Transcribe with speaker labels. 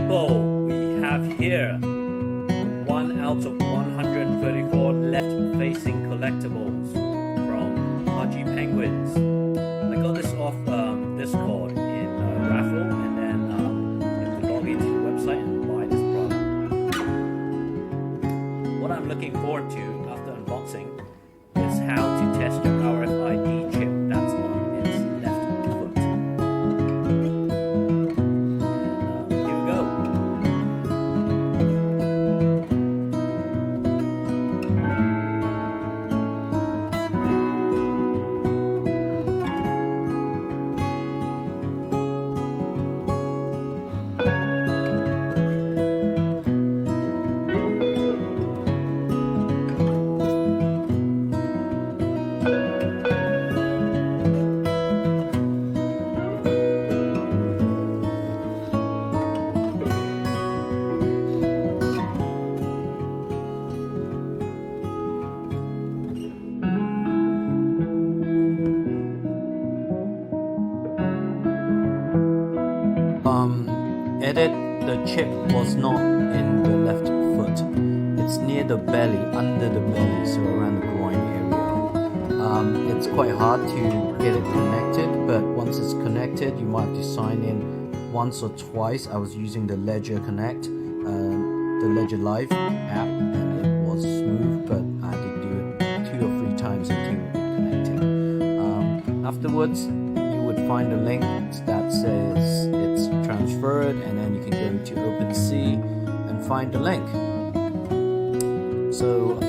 Speaker 1: Collectible, we have here 1 out of 134 left facing collectibles from Pudgy Penguins. I got this off Discord in raffle, and then you have to log into the website and buy this product. What I'm looking forward to after unboxing is how to test your RFID chip that's on its left foot. And here we go.
Speaker 2: Edit, the chip was not in the left foot. It's near the belly, under the belly, so around the groin area. It's quite hard to get it connected, but once it's connected, you might have to sign in once or twice. I was using the Ledger Connect, the Ledger Live app, and it was smooth, but I had to do it 2 or 3 times until it connected. Afterwards, you would find a link that says it's transferred, and then you can go into OpenSea and find the link. So